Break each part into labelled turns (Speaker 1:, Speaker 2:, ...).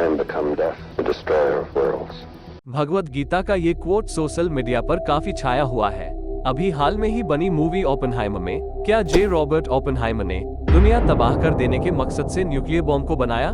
Speaker 1: am become death, the destroyer of worlds.
Speaker 2: Bhagavad Gita का ये coat social media पर काफी छाया हुआ है। अभी हाल में ही बनी मूवी ओपेनहाइमर में क्या जे रॉबर्ट ओपेनहाइमर ने दुनिया तबाह कर देने के मकसद से न्यूक्लियर बॉम्ब को बनाया?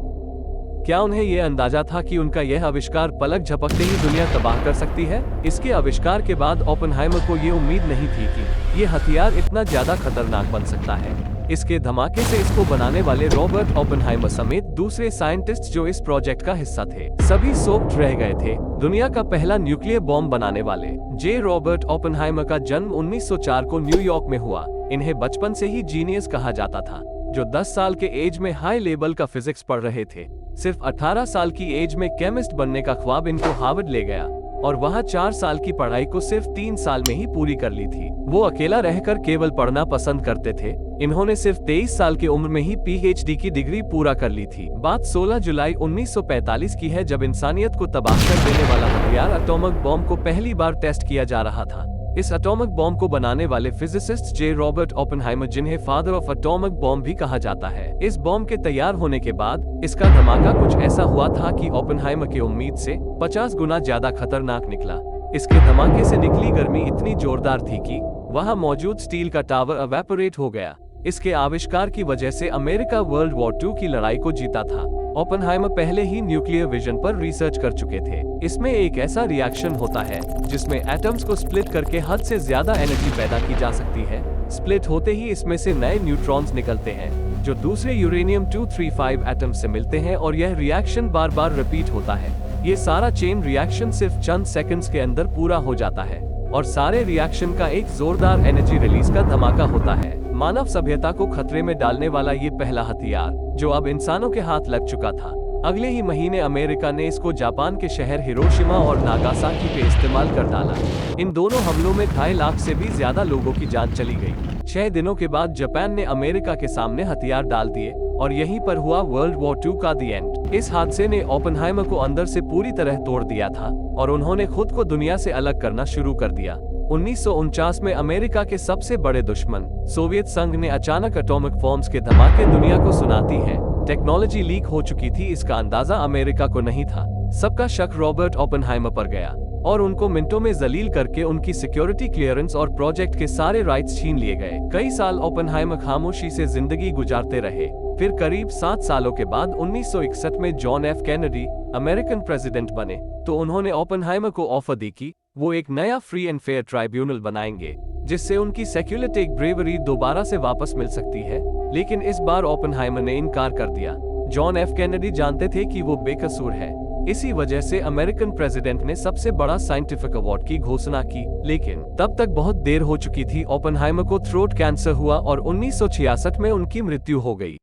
Speaker 2: क्या उन्हें यह अंदाजा था कि उनका यह आविष्कार पलक झपकते ही दुनिया तबाह कर सकती है? इसके आविष्कार के बाद ओपेनहाइमर को ये उम्मीद नहीं थी कि ये हथियार इतना ज्यादा खतरनाक बन सकता है। इसके धमाके से इसको बनाने वाले रॉबर्ट ओपेनहाइमर समेत दूसरे साइंटिस्ट जो इस प्रोजेक्ट का हिस्सा थे, सभी शॉक्ड रह गए थे। दुनिया का पहला न्यूक्लियर बॉम्ब बनाने वाले जे रॉबर्ट ओपेनहाइमर का जन्म 1904 को न्यूयॉर्क में हुआ। इन्हें बचपन से ही जीनियस कहा जाता था, जो 10 साल के एज में हाई लेवल का फिजिक्स पढ़ रहे थे। सिर्फ 18 साल की एज में केमिस्ट बनने का ख्वाब इनको हार्वर्ड ले गया और वहाँ 4 साल की पढ़ाई को सिर्फ 3 साल में ही पूरी कर ली थी। वो अकेला रहकर केवल पढ़ना पसंद करते थे। इन्होंने सिर्फ 23 साल की उम्र में ही पीएचडी की डिग्री पूरा कर ली थी। बात 16 जुलाई 1945 की है, जब इंसानियत को तबाह कर देने वाला हथियार एटॉमिक बॉम्ब को पहली बार टेस्ट किया जा रहा था। इस एटॉमिक बॉम्ब को बनाने वाले फिजिसिस्ट जे रॉबर्ट ओपेनहाइमर, जिन्हें फादर ऑफ एटॉमिक बॉम्ब भी कहा जाता है, इस बॉम्ब के तैयार होने के बाद इसका धमाका कुछ ऐसा हुआ था कि ओपेनहाइमर की उम्मीद से 50 गुना ज्यादा खतरनाक निकला। इसके धमाके से निकली गर्मी इतनी जोरदार थी कि वहां मौजूद स्टील का टावर एवेपोरेट हो गया। इसके आविष्कार की वजह से अमेरिका वर्ल्ड वॉर 2 की लड़ाई को जीता था। ओपेनहाइमर पहले ही न्यूक्लियर विजन पर रिसर्च कर चुके थे। इसमें एक ऐसा रिएक्शन होता है जिसमें एटम्स को स्प्लिट करके हद से ज्यादा एनर्जी पैदा की जा सकती है। स्प्लिट होते ही इसमें से नए न्यूट्रॉन्स निकलते हैं जो दूसरे यूरेनियम 235 एटम से मिलते हैं और यह रिएक्शन बार बार रिपीट होता है। ये सारा चेन रिएक्शन सिर्फ चंद सेकंड्स के अंदर पूरा हो जाता है और सारे रिएक्शन का एक जोरदार एनर्जी रिलीज का धमाका होता है। मानव सभ्यता को खतरे में डालने वाला ये पहला हथियार जो अब इंसानों के हाथ लग चुका था। अगले ही महीने अमेरिका ने इसको जापान के शहर हिरोशिमा और नागासाकी पे इस्तेमाल कर डाला। इन दोनों हमलों में 2.5 लाख से भी ज्यादा लोगों की जान चली गई। 6 दिनों के बाद जापान ने अमेरिका के सामने हथियार डाल दिए और यहीं पर हुआ वर्ल्ड वॉर 2 का द एंड। इस हादसे ने ओपेनहाइमर को अंदर से पूरी तरह तोड़ दिया था और उन्होंने खुद को दुनिया से अलग करना शुरू कर दिया। 1949 में अमेरिका के सबसे बड़े दुश्मन सोवियत संघ ने अचानक एटॉमिक बॉम्ब्स के धमाके दुनिया को सुनाती है। टेक्नोलॉजी लीक हो चुकी थी, इसका अंदाजा अमेरिका को नहीं था। सबका शक रॉबर्ट ओपेनहाइमर पर गया और उनको मिनटों में जलील करके उनकी सिक्योरिटी क्लियरेंस और प्रोजेक्ट के सारे राइट्स छीन लिए गए। कई साल ओपेनहाइमर खामोशी से जिंदगी गुजारते रहे। फिर करीब 7 सालों के बाद 1961 में John F Kennedy American president बने तो उन्होंने ओपेनहाइमर को ऑफर दी कि वो एक नया फ्री एंड फेयर ट्राइब्यूनल बनाएंगे जिससे उनकी सेक्युलर ब्रेवरी दोबारा से वापस मिल सकती है। लेकिन इस बार ओपेनहाइमर ने इनकार कर दिया। जॉन एफ कैनेडी जानते थे कि वो बेकसूर है। इसी वजह से अमेरिकन प्रेसिडेंट ने सबसे बड़ा साइंटिफिक अवार्ड की घोषणा की, लेकिन तब तक बहुत देर हो चुकी थी। ओपेनहाइमर को थ्रोट कैंसर हुआ और 1966 में उनकी मृत्यु हो गई।